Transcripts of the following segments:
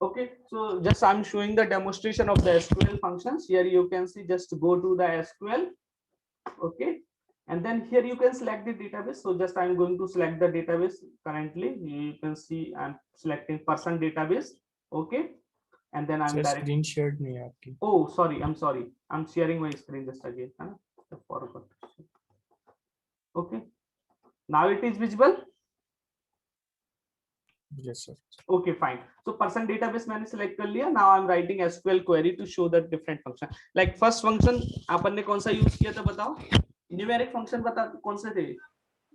Okay, so just I'm showing the demonstration of the SQL functions. Here you can see, just go to the SQL. Okay, and then here you can select the database. So just I'm going to select the database. Currently you can see I'm selecting person database. Okay, and then I'm direct screen shared nahi hai aapki. Oh, sorry, I'm sorry, I'm sharing my screen just again. I forgot. Okay, now it is visible. Yes sir. Okay, fine. So person database मैंने select कर लिया. Now I'm writing SQL query to show the different function. Like first function अपन ने कौन सा use किया था बताओ? Numeric function बता कौन से थे?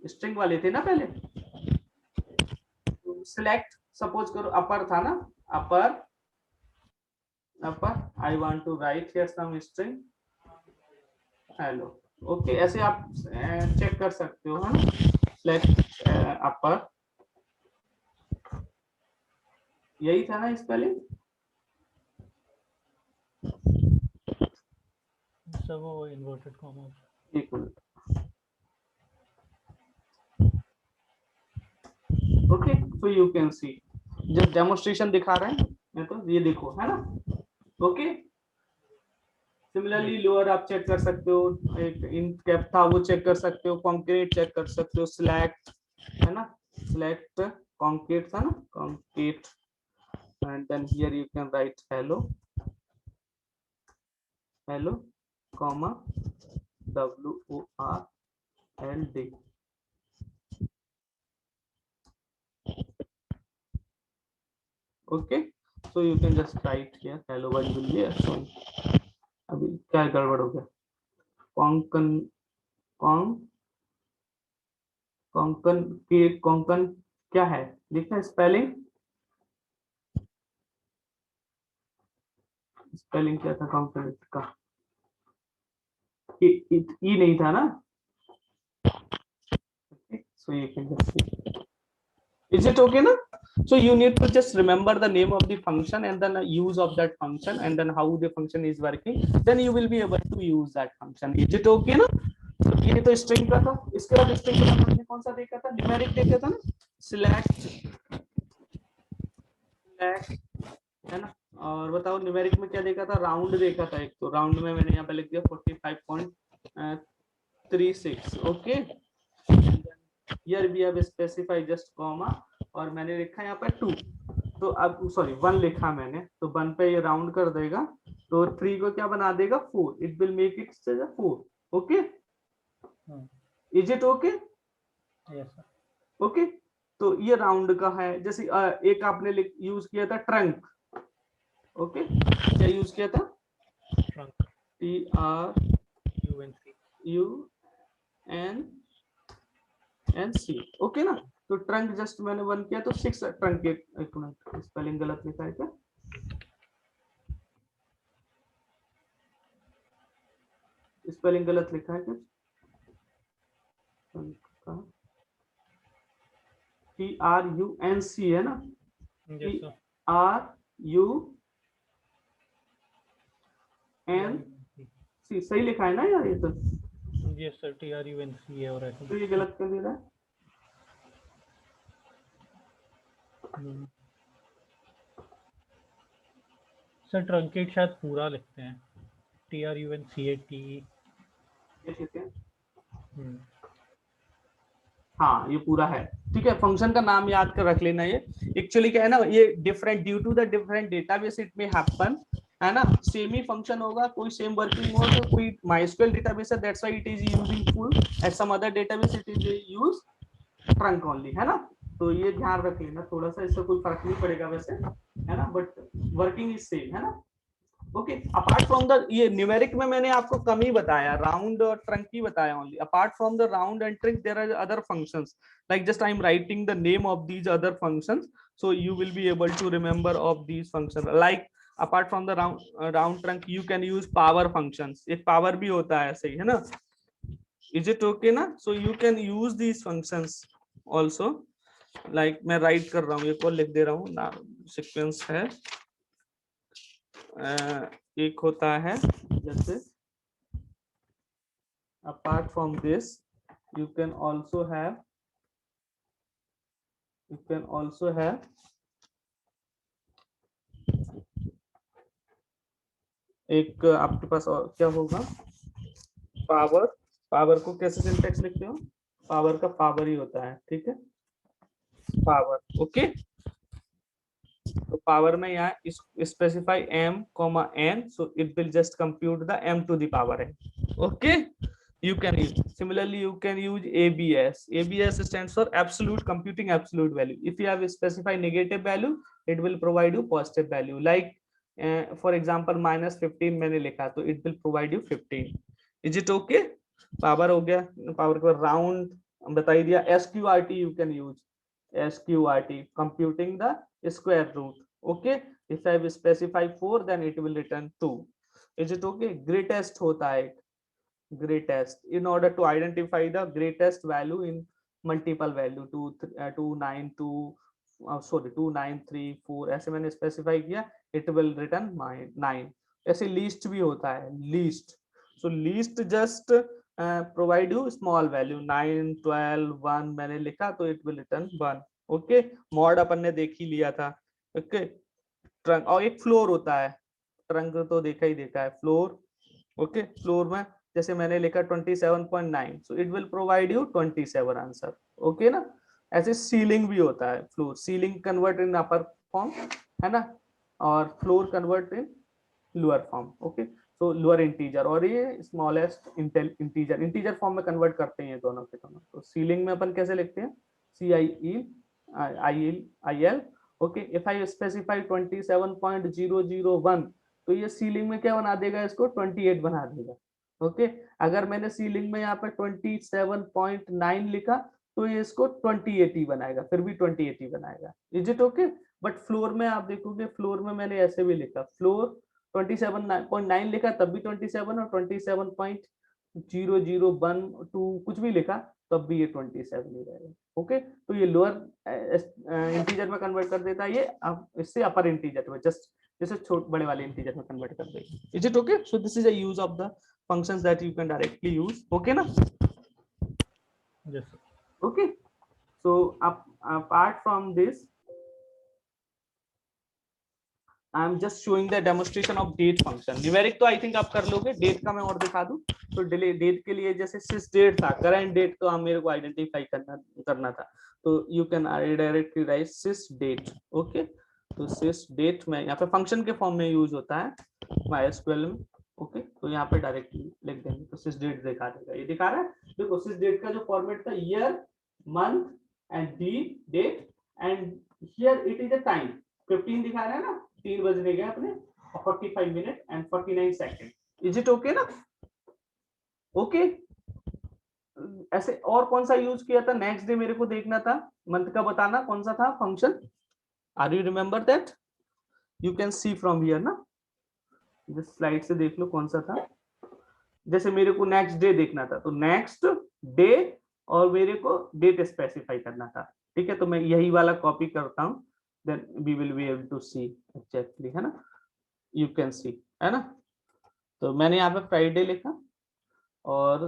स्ट्रिंग वाले थे ना पहले. Select सपोज करो अपर था ना, अपर I want to write here some string hello. Okay, ऐसे आप चेक कर सकते हो, है ना. Select अपर, यही था ना स्पेलिंग. सब वो इन्वर्टेड कॉमा. एक minute. Okay, so you can C just demonstration दिखा रहे हैं तो ये देखो, है ना. ओके, सिमिलरली लोअर आप चेक कर सकते हो, एक इन कैप था वो चेक कर सकते हो, कॉन्क्रीट चेक कर सकते हो, सिलेक्ट है ना, सिलेक्ट कॉन्क्रीट था ना, concat, and then here you can write hello, hello comma WORLD. Okay, so you can just write here hello world will be showing. अभी क्या गड़बड़ हो गया? कोंकण कोंकण के कोंकण क्या है लिखना, स्पेलिंग क्या था कोंकण का? ई नहीं था ना. So you can just see. Is it okay na? So you need to just remember the name of the function and then use of that function and then how the function is working. Then you will be able to use that function. Is it okay na? तो ये तो string का था. इसके बाद string का हमने कौन सा देखा था? न्यूमेरिक देखा था ना. सिलेक्ट है ना. और बताओ न्यूमेरिक में क्या देखा था? राउंड देखा था एक. तो राउंड में मैंने यहाँ पे लिख दिया 45.36. Okay, here we have specified just comma और मैंने लिखा यहाँ पे 2. तो अब सॉरी 1 लिखा मैंने, तो 1 पे ये राउंड कर देगा तो 3 को क्या बना देगा? 4. It will make it 4. Okay, is it okay? Yes sir. Okay, तो ये राउंड का है. जैसे एक आपने यूज किया था ट्रंक. ओके, क्या यूज किया था? Trunk, TRUNC. ओके ना. तो ट्रंक जस्ट मैंने 1 किया तो 6 ट्रंक. एक मिनट, स्पेलिंग गलत लिखा है क्या? स्पेलिंग गलत लिखा है क्या? TRUNC है ना. TRUNC सही लिखा है ना यार? ये तो यस सर, TRUNC है और ऐसा. तो ये गलत कर दे रहा है. सर ट्रंकेट शायद पूरा लिखते हैं. TRUNCAT. ये ठीक है. हाँ, ये पूरा है. ठीक है, फंक्शन का नाम याद कर रख लेना. ये एक्चुअली क्या है ना, ये different due to the different database it में हैपन, है ना. सेम ही फंक्शन होगा, कोई सेम वर्किंग मोड, कोई MySQL डेटाबेस है that's why it is using full, at some other database it is use trunc only, है ना. तो ये ध्यान रख लेना थोड़ा सा, इससे कोई फर्क नहीं पड़ेगा वैसे, है ना, बट वर्किंग इज सेम, है ना. ओके, अपार्ट फ्रॉम द ये न्यूमेरिक में मैंने आपको कम ही बताया, राउंड और ट्रंक ही बताया only. Apart from the round and trunc there are other functions, like just I am writing the name of these other functions, so you will be able to remember of these function. Like apart from the round trunc you can use power functions. एक power भी होता है ऐसे ही, है ना. Is it okay ना? So you can use these functions also. Like मैं right कर रहा हूँ, एक और लिख दे रहा हूँ ना. सीक्वेंस है, एक होता है जैसे apart from this you can also have एक आपके पास और क्या होगा, पावर। पावर को कैसे सिंटेक्स लिखते हो, पावर का पावर ही होता है, ठीक है, पावर। ओके, तो पावर में यहाँ specify m comma n, so it will just compute the m to the power n. Okay, you can use, similarly you can use abs. Abs stands for absolute computing absolute value. If you have a specified negative value, it will provide you positive value, like for example -15 मैंने लिखा तो it will provide you 15. Is it okay? Power हो गया, power के बाद round बता ही दिया, sqrt you can use, sqrt computing the square root. Okay, if I have specified 4 then it will return 2. Is it okay? Greatest होता है, greatest, in order to identify the greatest value in multiple value 292 sorry 2934 ऐसे मैंने specify किया, it will return 9. ऐसे least भी होता है, least, so least just provide you small value 9 12 1 मैंने लिखा तो it will return 1. Okay, mod अपन ने देख ही लिया था. ओके, ट्रंक और एक फ्लोर होता है, ट्रंक तो देखा ही देखा है, फ्लोर. ओके, फ्लोर में जैसे मैंने लिखा 27.9, so it will provide you 27 answer. Okay ना, ऐसे सीलिंग भी होता है, floor ceiling convert in upper form है ना, और floor convert in lower form. Okay, तो लोअर इंटीजर और ये स्मॉलेस्ट इंटीजर, इंटीजर फॉर्म में कन्वर्ट करते हैं ये दोनों के दोनों. तो सीलिंग में अपन कैसे लिखते हैं, CIL. Okay, if I specify 27.001 तो ये सीलिंग में क्या बना देगा, इसको 28 बना देगा. ओके, अगर मैंने सीलिंग में यहाँ पे 27.9 लिखा तो ये इसको 28 ही बनाएगा, फिर भी 28 ही बनाएगा. Is it okay? But floor में आप देखोगे, फ्लोर में मैंने ऐसे भी लिखा, फ्लोर 27.9 लिखा तब भी 27, और 27.0012 कुछ भी लिखा तब भी ये 27 ही रहेगा. ओके, तो ये लोअर इंटीजर में कन्वर्ट कर देता है, ये इससे अपर इंटीजर में जस्ट जैसे छोटे बड़े वाले इंटीजर में कन्वर्ट कर देगा. Is it okay? So this is a use of the functions that you can directly use. Okay na? Yes sir. Okay, so apart from this I am just showing the demonstration of date function. Numeric तो I think आप कर लोगे, date का मैं और दिखा दूं. तो date के लिए जैसे sys date था, current date तो हम मेरे को identify करना था, तो you can directly write sys date. Okay, तो sys date में यहाँ पे function के फॉर्म में यूज होता है MySQL में. ओके, तो यहाँ पे डायरेक्टली लिख देंगे तो sys date दिखा देगा. ये दिखा रहा है, देखो sys date का जो फॉर्मेट था, year month and date, and here it is a time 15 दिखा रहा है ना, 3 बजने गए अपने, 45 minute and 49 second. Is it okay ना? ओके, ऐसे और कौन सा यूज किया था, नेक्स्ट डे मेरे को देखना था, मंथ का बताना कौन सा था function. Are you remember that? You can see from here ना, जिस स्लाइड से देख लो कौन सा था. जैसे मेरे को नेक्स्ट डे देखना था तो नेक्स्ट डे और मेरे को डेट स्पेसिफाई करना था. ठीक है, तो मैं यही वाला कॉपी करता हूं, then we will be able to see exactly, है ना. यू कैन सी, है ना. तो मैंने यहाँ पे फ्राइडे लिखा, और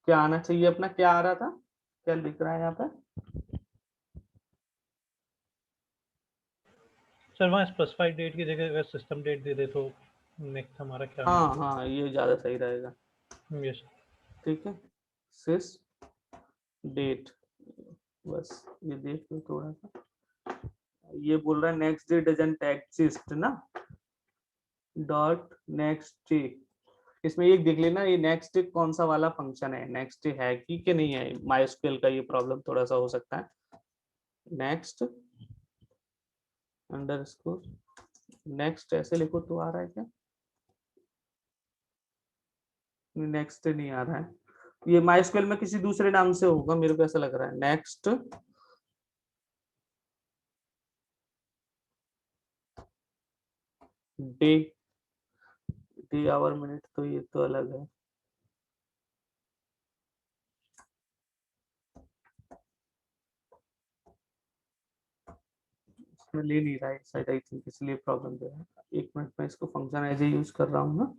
क्या आना चाहिए अपना, क्या आ रहा था, क्या लिख रहा है यहाँ पे, सर वहाँ स्पेसिफाइड डेट की जगह अगर सिस्टम डेट दे दे तो नेक्स्ट हमारा क्या आना हाँ हाँ ये ज्यादा सही रहेगा. चाहिए? यस ठीक है, सिस डेट, बस ये देख लो थोड़ा सा. ये बोल रहा है नेक्स्ट डे डजंट एग्जिस्ट ना, डॉट नेक्स्ट डे. इसमें एक देख लेना ये नेक्स्ट डे कौन सा वाला फंक्शन है, नेक्स्ट डे है कि नहीं है. माइस्क्यूएल का ये प्रॉब्लम थोड़ा सा हो सकता है. नेक्स्ट अंडरस्कोर नेक्स्ट ऐसे लिखो तो आ रहा है क्या, नेक्स्ट नहीं आ रहा है, ये माइस्क्यूएल में किसी दूसरे नाम से होगा, मेरे को ऐसा लग रहा है. Next day, day our minute तो ये तो अलग है. इसमें ले नहीं रहा है शायद, आई थिंक इसलिए प्रॉब्लम दे रहा है. एक मिनट में इसको फंक्शन एज ए यूज कर रहा हूँ ना.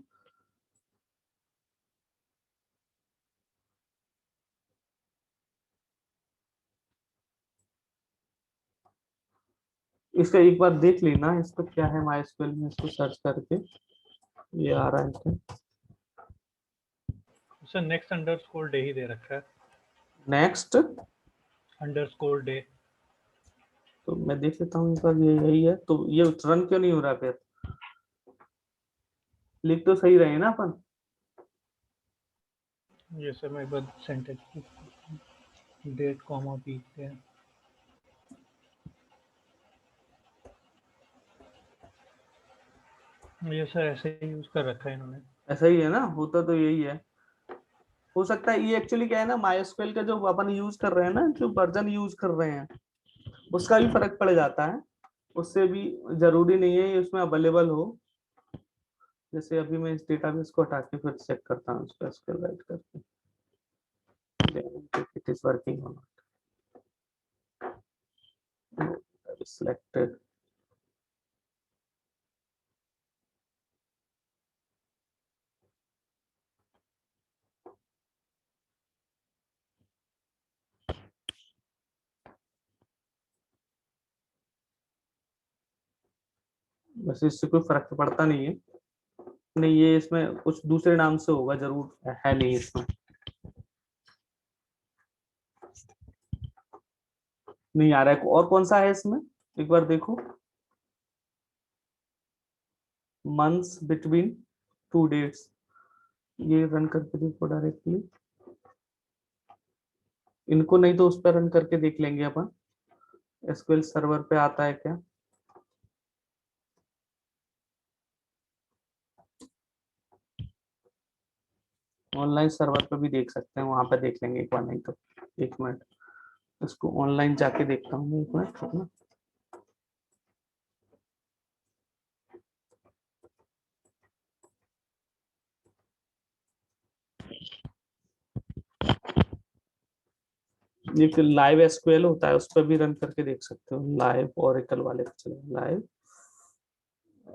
इसका एक बार देख लेना, इसको क्या है माइस्क्यूएल में, इसको सर्च करके ये आ रहा है क्या? सर नेक्स्ट अंडरस्कोर डे ही दे रखा है, नेक्स्ट, अंडरस्कोर डे। तो मैं देख लेता हूँ एक बार, ये यही है तो ये रन क्यों नहीं हो रहा फिर? लिख तो सही रहे ना अपन। ये सर मैं एक बार सेंटेंस डेट कॉमा पी के ये सर ऐसे ही यूज कर रखा है इन्होंने। ऐसा ही है ना, होता तो यही है। हो सकता है ये एक्चुअली क्या है ना, माइस्क्वेल का जो अपन यूज कर रहे हैं ना, जो वर्जन यूज कर रहे हैं उसका भी फर्क पड़ जाता है। उससे भी जरूरी नहीं है ये उसमें अवेलेबल हो। जैसे अभी मैं इस डेटाबेस को हटा के फिर चेक करता हूँ उसको एसक्यूएल राइट करके, it is working on selected. वैसे इससे कोई फर्क तो पड़ता नहीं है। नहीं, ये इसमें कुछ दूसरे नाम से होगा जरूर, है नहीं इसमें। नहीं आ रहा है, और कौन सा है इसमें एक बार देखो। मंथ्स बिटवीन टू डेट्स, ये रन करके देखो डायरेक्टली। इनको नहीं तो उस पर रन करके देख लेंगे अपन, एसक्यूएल सर्वर पे आता है क्या। ऑनलाइन सर्वर पे भी देख सकते हैं, वहां पे देख लेंगे एक बार, नहीं तो एक मिनट इसको ऑनलाइन जाके देखता हूँ, एक मिनट रुकना। एक लाइव एसक्यूएल होता है, उस पर भी रन करके देख सकते हो, लाइव ओरेकल वाले पे चलो, लाइव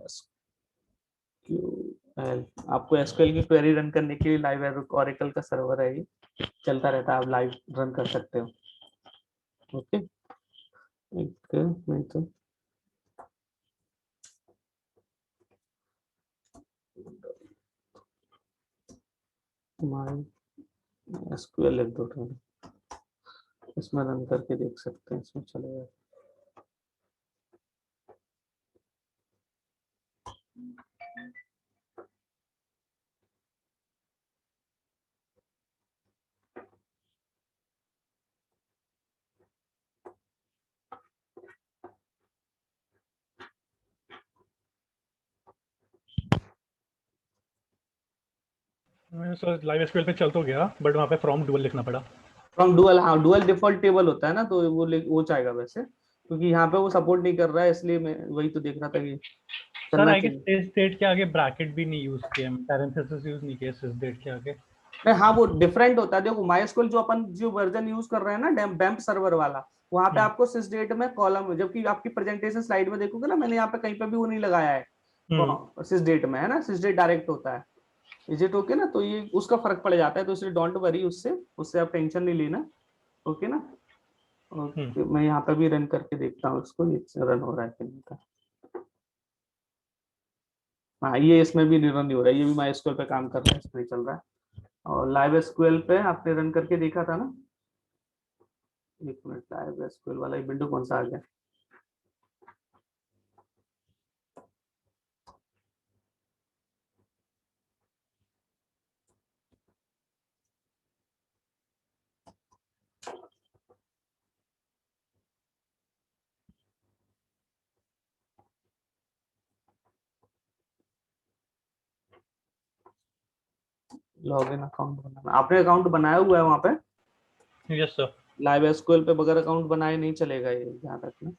एसक्यूएल। आपको एसक्यूएल की क्वेरी रन करने के लिए लाइव ओरेकल का सर्वर है, ये चलता रहता है, आप लाइव रन कर सकते हो। ओके, एक मिनट, माई एसक्यूएल एक दो रन, इसमें रन करके देख सकते हैं, इसमें चलेगा। सर लाइव एसक्यूएल पे चल तो गया बट वहाँ पे फ्रॉम डुअल लिखना पड़ा। फ्रॉम डुअल, हाँ डुअल डिफॉल्ट टेबल होता है ना, तो वो चाहेगा वैसे, क्योंकि यहाँ पे वो सपोर्ट नहीं कर रहा है, इसलिए मैं वही तो देख रहा था कि सर करना आई गेस चाहिए। इस डेट के आगे ब्रैकेट भी नहीं यूज किए, पैरेंथेसिस यूज नहीं किए इस डेट के आगे। नहीं हाँ, वो डिफरेंट होता है, देखो माइस्क्यूएल जो अपन जो वर्जन यूज कर रहे हैं ना, बैम्प सर्वर वाला, वहां पे आपको सिस डेट में कॉलम, जबकि आपकी प्रेजेंटेशन स्लाइड में देखोगे ना, मैंने यहाँ पे कहीं पे भी वो नहीं लगाया है हम्म सिस डेट में, है ना, सिस डेट डायरेक्ट होता है। इज इट ओके ना, तो ये उसका फर्क पड़ जाता है, तो इसलिए डोंट वरी, उससे उससे आप टेंशन नहीं लेना। ओके ना। हम्म। ओके, मैं यहाँ पे भी रन करके देखता हूँ इसको, ये रन हो रहा है कि नहीं का। हाँ, ये इसमें भी रन नहीं हो रहा है, ये भी माई एसक्यूएल पे काम कर रहा है, इसमें नहीं चल रहा है। और लाइव एसक्यूएल पे आपने रन करके देखा था ना, एक मिनट, लाइव एसक्यूएल वाला विंडो कौन सा आ गया। लॉगिन अकाउंट बनाना, आपने अकाउंट बनाया हुआ है वहां पे? Yes sir. लाइव एसक्यूएल पे बगैर अकाउंट बनाए नहीं चलेगा, ये ध्यान रखना।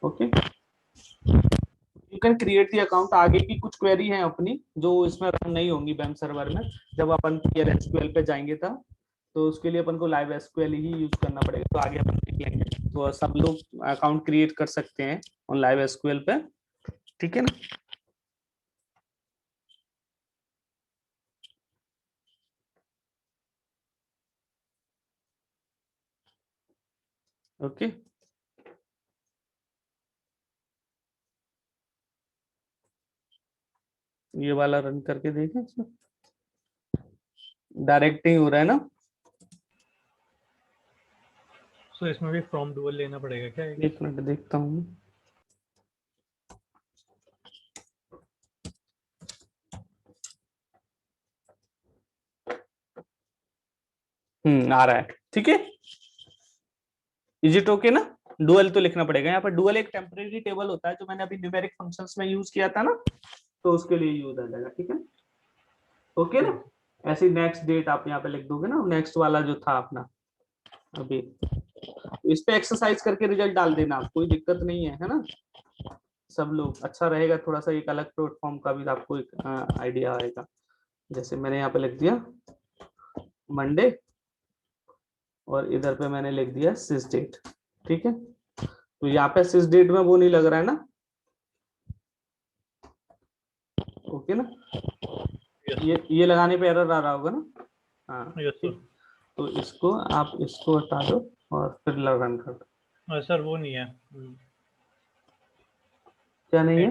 Okay, you can create the account, आगे की कुछ क्वेरी है अपनी जो इसमें रन नहीं होंगी बैम सर्वर में, जब अपन पीएल एसक्यूएल पे जाएंगे तब, तो उसके लिए अपन को लाइव एसक्यूएल ही यूज करना पड़ेगा, तो आगे अपन देख लेंगे, तो सब लोग अकाउंट क्रिएट कर सकते हैं ऑन लाइव एसक्यूएल पे, ठीक है ना। ओके। ये वाला रन करके देखें, इसमें डायरेक्ट ही हो रहा है ना। तो इसमें भी फ्रॉम डुअल लेना पड़ेगा क्या? एक मिनट देखता हूँ। आ रहा है, ठीक है। इज इट ओके ना? डुअल तो लिखना पड़ेगा यहाँ पर। डुअल एक टेम्परेरी टेबल होता है जो मैंने अभी न्यूमेरिक फंक्शंस में यूज किया था ना, तो उसके लिए यूज आ जाएगा, ठीक है। ओके ना? ऐसी नेक्स्ट डेट आप यहाँ पे लिख दोगे ना, नेक्स्ट वाला जो था अपना अभी, इस पे एक्सरसाइज करके रिजल्ट डाल देना, कोई दिक्कत नहीं है ना। सब लोग अच्छा रहेगा, थोड़ा सा एक अलग प्लेटफॉर्म का भी आपको एक आइडिया आएगा। जैसे मैंने यहाँ पे लिख दिया मंडे, और इधर पे मैंने लिख दिया सिस डेट, ठीक है। तो यहाँ पे सिस डेट में वो नहीं लग रहा है ना, ओके ना। ये लगाने पे एरर आ रहा होगा ना, हाँ ठीक। तो इसको आप इसको हटा दो और फिर रन कर दो। सर वो नहीं है, क्या नहीं है?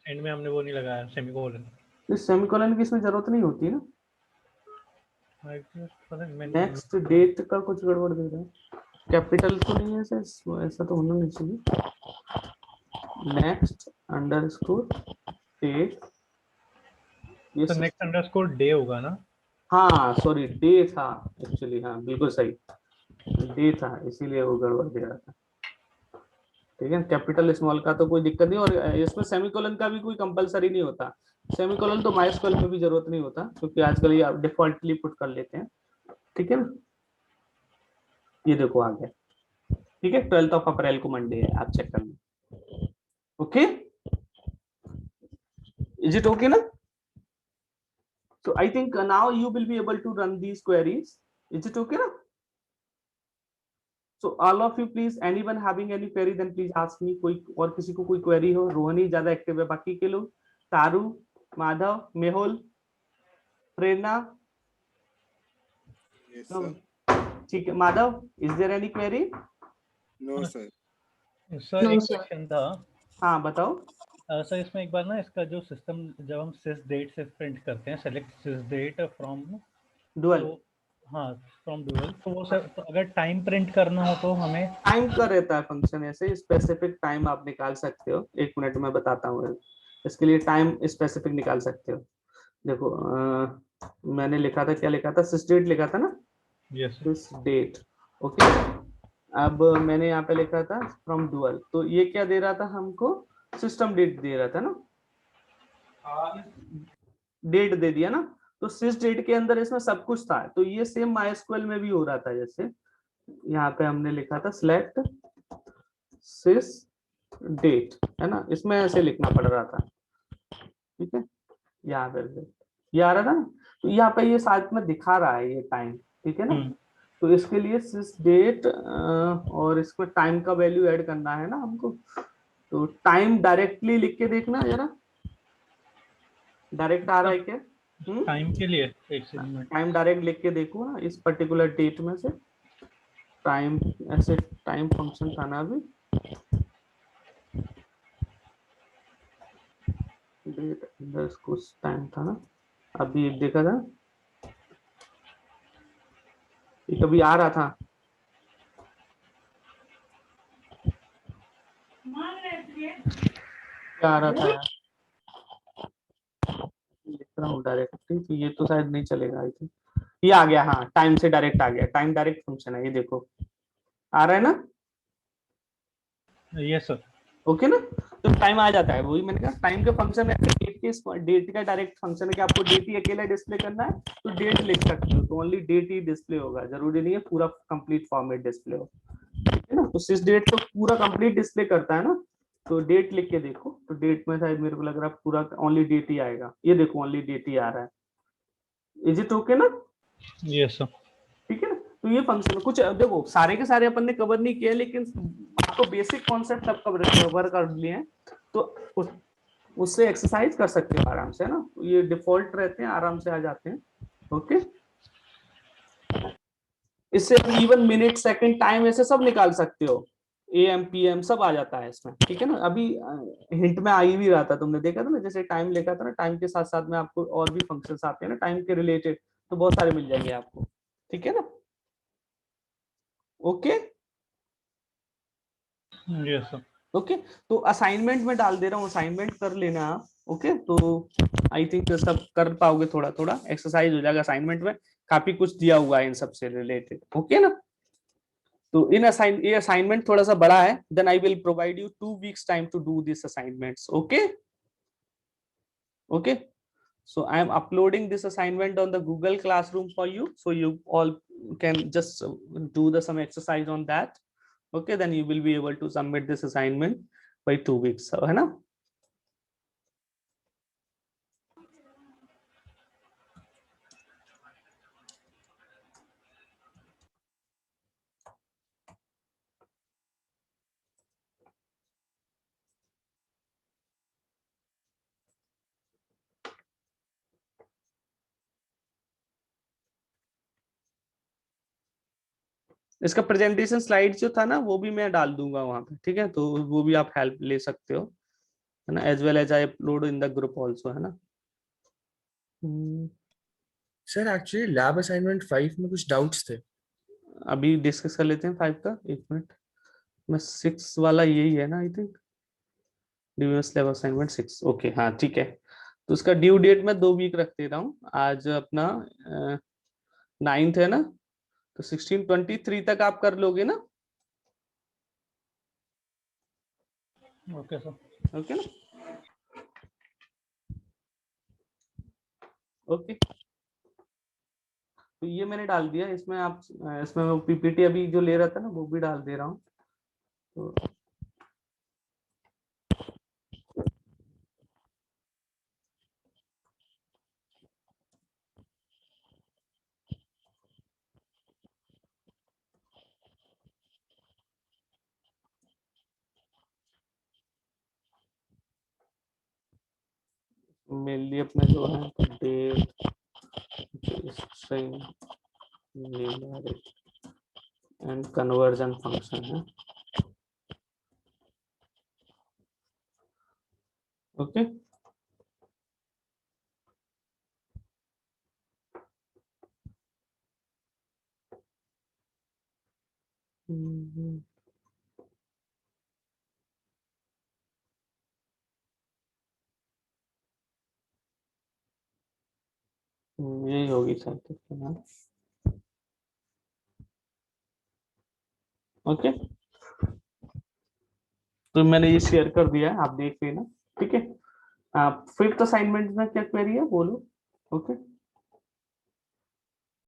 एंड में हमने वो नहीं लगाया सेमीकोलन। इस सेमीकोलन की इसमें जरूरत नहीं होती ना। नेक्स्ट डेट का कुछ गड़बड़ दे रहा है, कैपिटल तो नहीं है ऐसा, ऐसा तो होना नहीं चाहिए। नेक्स्ट अंडरस्कोर डेट, ये तो नेक्स्ट अंडरस्कोर डे होगा ना? हाँ सॉरी, डे था एक्चुअली, हाँ बिल्कुल सही, डे था, इसीलिए वो गड़बड़ दे रहा था, ठीक है। कैपिटल स्मॉल का तो कोई दिक्कत नहीं, और इसमें सेमीकोलन का भी कोई कंपलसरी नहीं होता। सेमीकोलन तो माइस्क्वेल में भी जरूरत नहीं होता, क्योंकि आजकल ये डिफॉल्टली पुट कर लेते हैं, ठीक है ना। ये देखो आ गया, ठीक है। 12 अप्रैल को मंडे है, आप चेक कर लो। ओके, इज इट ओके ना? So I think now you will be able to run these queries. Is it okay now? So all of you please, anyone having any query then please ask me. कोई और किसी को कोई query हो? रोहनी ज्यादा active है, बाकी के लोग तारू, माधव, मेहुल, प्रेरणा, ठीक है। Madhav, is there any query? No sir. Sir एक क्वेश्चन था। हाँ बताओ। सर इसमें एक बार ना इसका जो सिस्टम, जब हम सिस डेट से प्रिंट करते हैं, select sys date from dual, हाँ फ्रॉम डुअल, तो वो सर तो अगर टाइम प्रिंट करना हो तो हमें टाइम का रहता है फंक्शन, ऐसे स्पेसिफिक टाइम आप निकाल सकते हो। एक मिनट में बताता हूँ, इसके लिए टाइम स्पेसिफिक निकाल सकते हो। देखो मैंने लिखा था, क्या लिखा था, सिस डेट लिखा था ना, सिस डेट, ओके। अब मैंने यहाँ पे लिखा था फ्रॉम डुअल, तो ये क्या दे रहा था हमको, सिस्टम डेट दे रहा था ना, डेट दे दिया ना। तो सिस डेट के अंदर इसमें सब कुछ था, तो ये सेम माइस्क्वेल में भी हो रहा था। जैसे यहाँ पे हमने लिखा था सिलेक्ट सिस डेट, है ना, इसमें ऐसे लिखना पड़ रहा था, ठीक है। यहाँ पे ये आ रहा था ना, तो यहाँ पे ये साथ में दिखा रहा है ये टाइम, ठीक है ना। तो इसके लिए सिस डेट और इसमें टाइम का वैल्यू ऐड करना है ना हमको। तो टाइम डायरेक्टली लिख के देखना जरा, डायरेक्ट आ रहा है क्या? टाइम के लिए एक सेकंड, टाइम डायरेक्ट लिख के देखो ना, इस पर्टिकुलर डेट में से टाइम, ऐसे टाइम फंक्शन था ना अभी, डेट अंडरस्कोर टाइम था ना, अभी एक देखा था, ये कभी आ रहा था, क्या आ रहा था यार, लिख रहा हूँ डायरेक्टली, तो ये तो शायद नहीं चलेगा। आई थिंक ये आ गया, हाँ टाइम से डायरेक्ट आ गया, टाइम डायरेक्ट फंक्शन है, ये देखो आ रहा है ना। यस सर, ओके ना, तो टाइम आ जाता है, वही मैंने कहा टाइम के फंक्शन है, डेट का डायरेक्ट फंक्शन है कि आपको डेट ही अकेला डिस्प्ले करना है, तो डेट लिख सकते हो, तो ओनली डेट ही डिस्प्ले होगा, जरूरी नहीं है पूरा कंप्लीट फॉर्मेट डिस्प्ले हो, ठीक है ना। तो सिस डेट तो पूरा कंप्लीट डिस्प्ले करता है ना, तो डेट लिख के देखो, तो डेट में शायद मेरे को लग रहा है पूरा ओनली डेट ही आएगा, ये देखो ओनली डेट ही आ रहा है। इज इट ओके ना? यस सर, ठीक है ना। तो ये फंक्शन कुछ देखो, सारे के सारे अपन ने कवर नहीं किए, लेकिन आपको बेसिक कॉन्सेप्ट सब कवर कर लिए हैं, तो उससे एक्सरसाइज कर सकते हो आराम से, है ना। ये डिफॉल्ट रहते हैं, आराम से आ जाते हैं, ओके। इससे इवन मिनट, सेकंड, टाइम ऐसे सब निकाल सकते हो, AM PM सब आ जाता है इसमें, ठीक है ना। अभी हिंट में आ ही भी रहा था, तुमने देखा था ना, जैसे टाइम लिखा था ना, टाइम के साथ साथ में आपको और भी फंक्शंस आते हैं ना टाइम के रिलेटेड, तो बहुत सारे मिल जाएंगे आपको, ठीक है ना। Okay yes sir. ओके, तो असाइनमेंट में डाल दे रहा हूँ, असाइनमेंट कर लेना आप। ओके, तो आई थिंक सब कर पाओगे, थोड़ा थोड़ा एक्सरसाइज हो जाएगा असाइनमेंट में, काफी कुछ दिया हुआ है इन सबसे रिलेटेड, ओके ना। तो ये असाइनमेंट थोड़ा सा बड़ा है, then I will provide you 2 weeks time to do this assignments, okay okay. So I am uploading this assignment on the Google Classroom for you, so you all can just do some exercise on that. Okay, then you will be able to submit this assignment by 2 weeks, है ना। इसका presentation slide जो था ना, वो भी मैं डाल दूंगा वहां पे, ठीक है, तो वो भी आप हेल्प ले सकते हो, है ना, as well as I upload in the group also, है ना। सर एक्चुअली लैब असाइनमेंट 5 में कुछ डाउट्स थे। अभी डिस्कस कर लेते हैं 5 का, 1 मिनट में। 6 वाला यही है ना, I think division lab assignment 6, okay हाँ ठीक है। तो उसका ड्यू डेट मैं 2 वीक रख दे रहा हूँ, आज अपना 9th है ना, तो 16/23 तक आप कर लोगे ना। Okay sir. ओके ना, ओके। तो ये मैंने डाल दिया इसमें, आप इसमें मैं पीपीटी अभी जो ले रहा था ना, वो भी डाल दे रहा हूँ, तो मेनली अपना जो है date, string, and conversion function है, ओके। यही होगी शायद, ओके। तो मैंने ये शेयर कर दिया है, आप देख लेना, ठीक है। आप 5th असाइनमेंट में क्या क्वेरी है बोलो, ओके।